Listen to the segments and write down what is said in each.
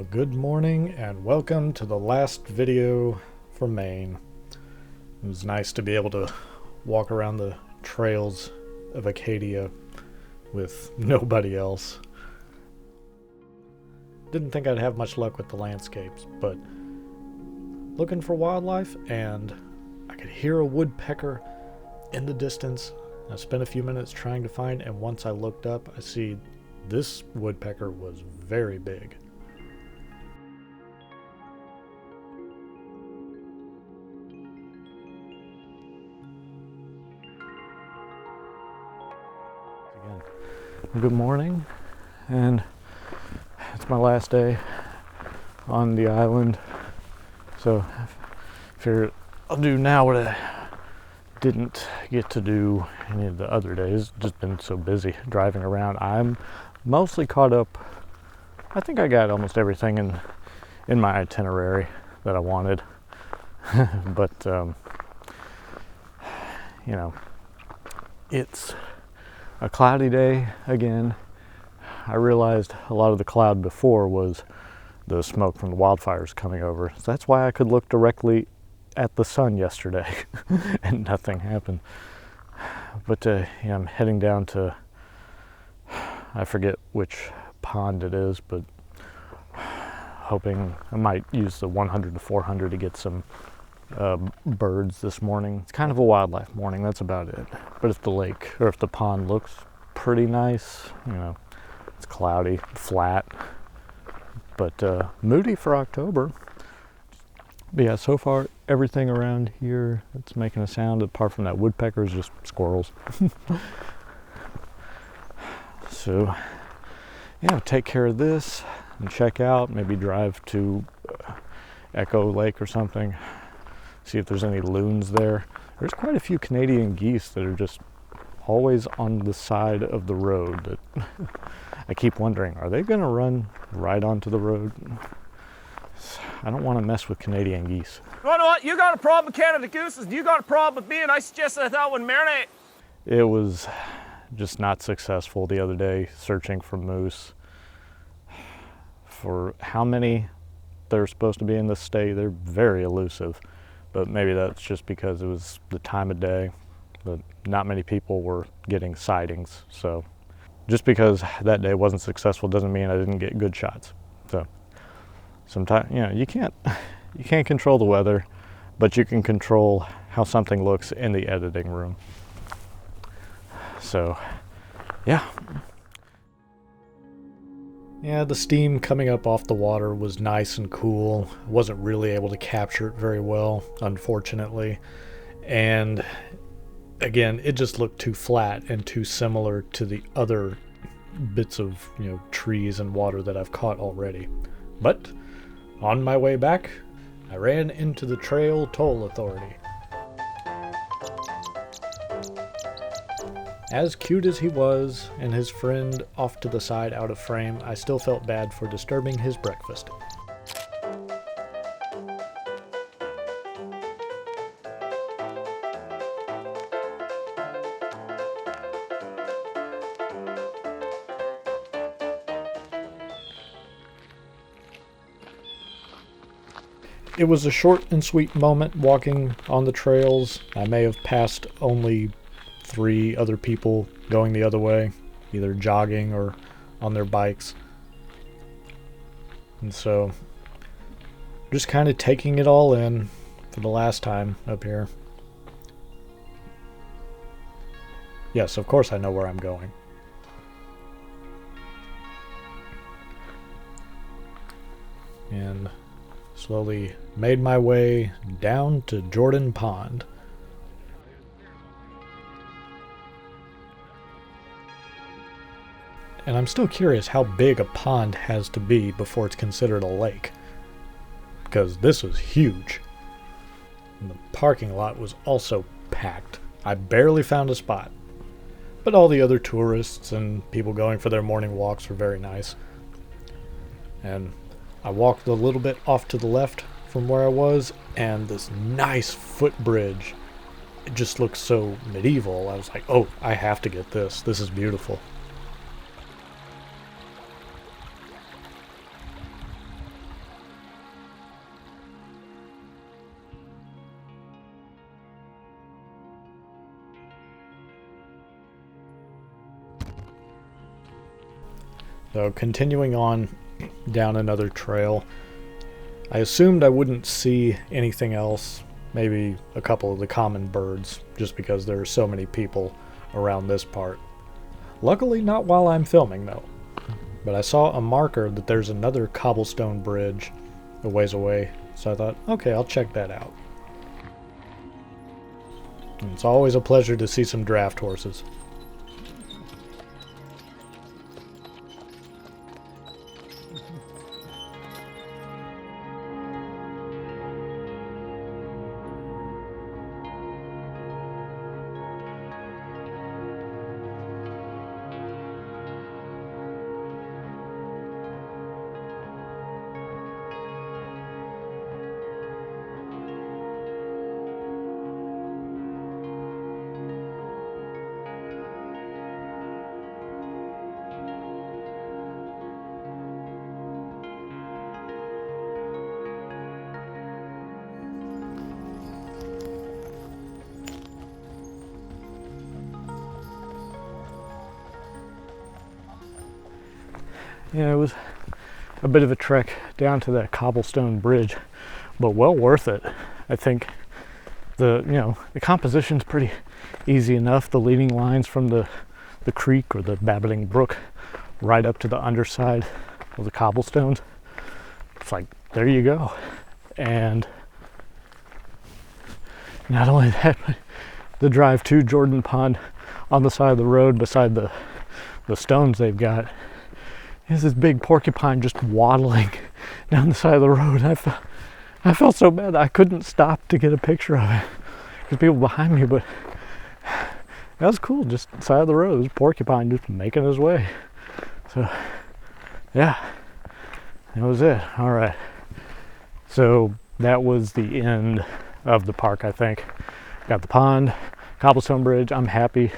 Well, good morning and welcome to the last video from Maine. It was nice to be able to walk around the trails of Acadia with nobody else. Didn't think I'd have much luck with the landscapes, but looking for wildlife, and I could hear a woodpecker in the distance. I spent a few minutes trying to find, and once I looked up, I see this woodpecker was very big. Again, good morning, and it's my last day on the island, so I figured I'll do now what I didn't get to do any of the other days. Just been so busy driving around. I'm mostly caught up. I think I got almost everything in my itinerary that I wanted. But you know, it's a cloudy day again. I realized a lot of the cloud before was the smoke from the wildfires coming over. So that's why I could look directly at the sun yesterday and nothing happened. But yeah, I'm heading down to, I forget which pond it is, but hoping I might use the 100 to 400 to get some birds this morning. It's kind of a wildlife morning, that's about it. But if the lake or if the pond looks pretty nice, you know, it's cloudy, flat, but moody for October. But yeah, so far everything around here that's making a sound, apart from that woodpecker, is just squirrels. So yeah, take care of this and check out, maybe drive to Echo Lake or something, see if there's any loons there. There's quite a few Canadian geese that are just always on the side of the road that I keep wondering, are they gonna run right onto the road? I don't want to mess with Canadian geese. You know what? You got a problem with Canada gooses, and you got a problem with me, and I suggested that one marinate. It was just not successful the other day searching for moose. For how many they're supposed to be in this state, they're very elusive. But maybe that's just because it was the time of day, but not many people were getting sightings. So just because that day wasn't successful doesn't mean I didn't get good shots. So sometimes, you know, you can't control the weather, but you can control how something looks in the editing room. So yeah, the steam coming up off the water was nice and cool. I wasn't really able to capture it very well, unfortunately, and again, it just looked too flat and too similar to the other bits of, you know, trees and water that I've caught already. But on my way back, I ran into the Trail Toll Authority. As cute as he was, and his friend off to the side out of frame, I still felt bad for disturbing his breakfast. It was a short and sweet moment walking on the trails. I may have passed only 3 other people going the other way, either jogging or on their bikes. And so, just kind of taking it all in for the last time up here. Yes, of course I know where I'm going. And slowly made my way down to Jordan Pond. And I'm still curious how big a pond has to be before it's considered a lake, because this was huge. And the parking lot was also packed. I barely found a spot, but all the other tourists and people going for their morning walks were very nice. And I walked a little bit off to the left from where I was, and this nice footbridge, it just looks so medieval. I was like, oh, I have to get this. This is beautiful. So continuing on down another trail, I assumed I wouldn't see anything else, maybe a couple of the common birds, just because there are so many people around this part. Luckily not while I'm filming though, but I saw a marker that there's another cobblestone bridge a ways away, so I thought, okay, I'll check that out. And it's always a pleasure to see some draft horses. Yeah, it was a bit of a trek down to that cobblestone bridge, but well worth it. I think the composition's pretty easy enough. The leading lines from the creek or the babbling brook right up to the underside of the cobblestones. It's like, there you go. And not only that, but the drive to Jordan Pond on the side of the road beside the stones they've got, there's this big porcupine just waddling down the side of the road. I felt so bad I couldn't stop to get a picture of it. There's people behind me, but that was cool. Just side of the road, this porcupine just making his way. So yeah, that was it. All right. So that was the end of the park, I think. Got the pond, cobblestone bridge. I'm happy.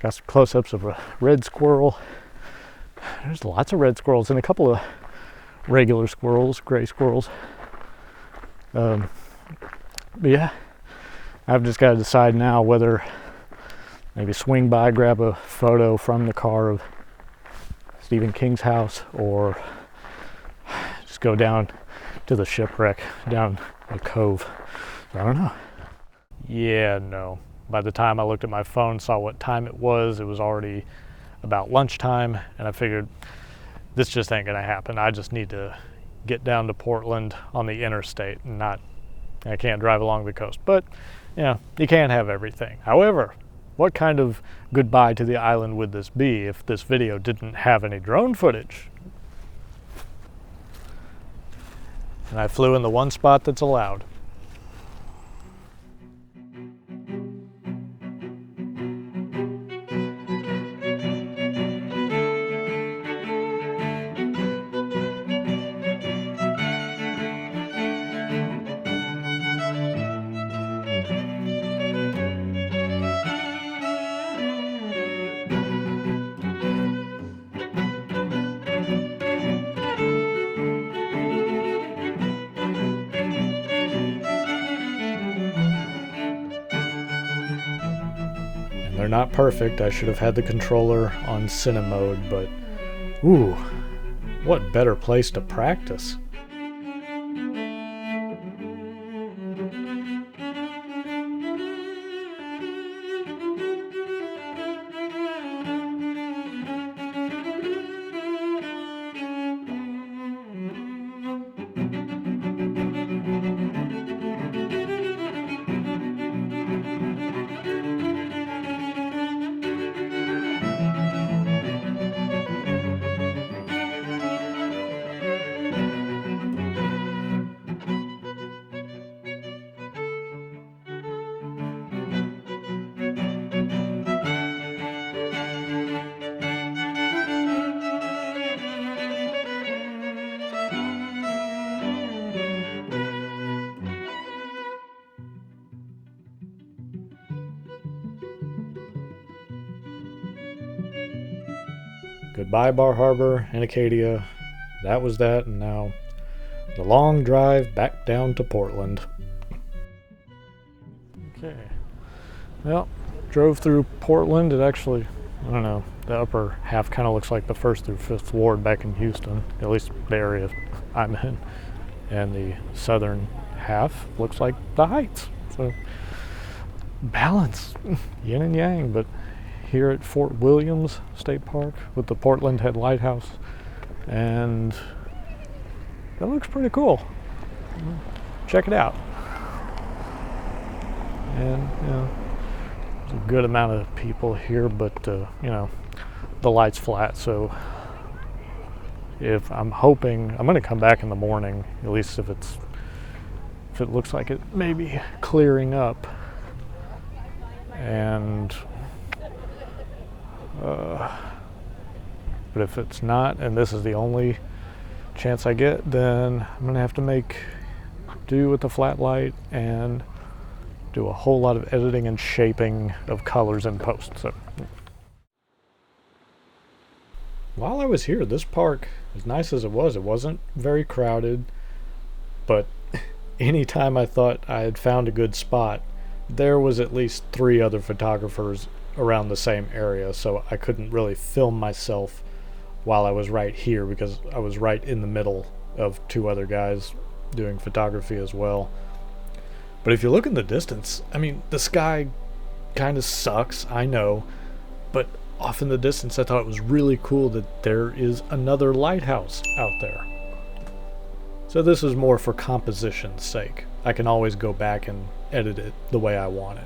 Got some close-ups of a red squirrel. There's lots of red squirrels and a couple of regular squirrels, gray squirrels. But yeah, I've just got to decide now whether maybe swing by, grab a photo from the car of Stephen King's house, or just go down to the shipwreck down the cove. I don't know. Yeah, no. By the time I looked at my phone, saw what time it was already about lunchtime, and I figured this just ain't gonna happen. I just need to get down to Portland on the interstate and I can't drive along the coast. But yeah, you can't have everything. However, what kind of goodbye to the island would this be if this video didn't have any drone footage? And I flew in the one spot that's allowed. They're not perfect. I should have had the controller on Cine mode, but ooh, what better place to practice? Goodbye Bar Harbor and Acadia. That was that, and now the long drive back down to Portland. Okay. Well, drove through Portland. It actually I don't know, the upper half kind of looks like the 1st through 5th Ward back in Houston, at least the area I'm in. And the southern half looks like the Heights. So balance, yin and yang. But here at Fort Williams State Park with the Portland Head Lighthouse, and that looks pretty cool. Check it out. And there's a good amount of people here, but the light's flat, so if I'm hoping I'm going to come back in the morning, at least if it looks like it may be clearing up, and but if it's not, and this is the only chance I get, then I'm going to have to make do with the flat light and do a whole lot of editing and shaping of colors in post. So while I was here, this park, as nice as it wasn't very crowded, but anytime I thought I had found a good spot, there was at least 3 other photographers around the same area, so I couldn't really film myself while I was right here because I was right in the middle of 2 other guys doing photography as well. But if you look in the distance, I mean, the sky kind of sucks, I know, but off in the distance I thought it was really cool that there is another lighthouse out there. So this is more for composition's sake. I can always go back and edit it the way I want it.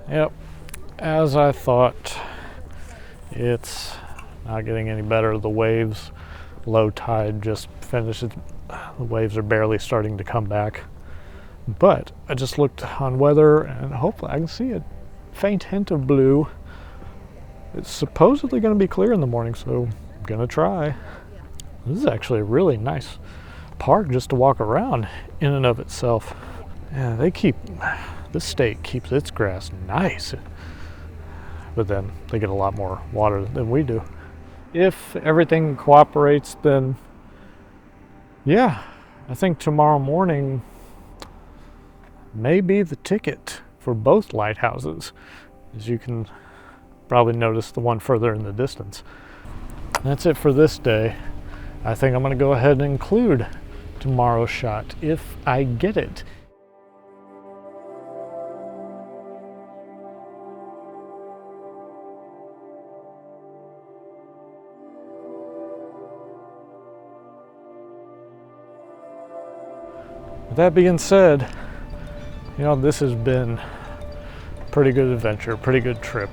Yep, as I thought, it's not getting any better. The waves, low tide just finished. The waves are barely starting to come back. But I just looked on weather and hopefully I can see a faint hint of blue. It's supposedly going to be clear in the morning, so I'm going to try. This is actually a really nice park just to walk around in and of itself. Yeah, this state keeps its grass nice, but then they get a lot more water than we do. If everything cooperates, then yeah, I think tomorrow morning may be the ticket for both lighthouses, as you can probably notice the one further in the distance. That's it for this day. I think I'm going to go ahead and include tomorrow's shot if I get it. With that being said, this has been a pretty good adventure, pretty good trip.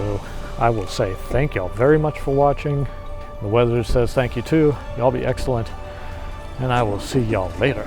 So I will say thank y'all very much for watching. The weather says thank you too. Y'all be excellent. And I will see y'all later.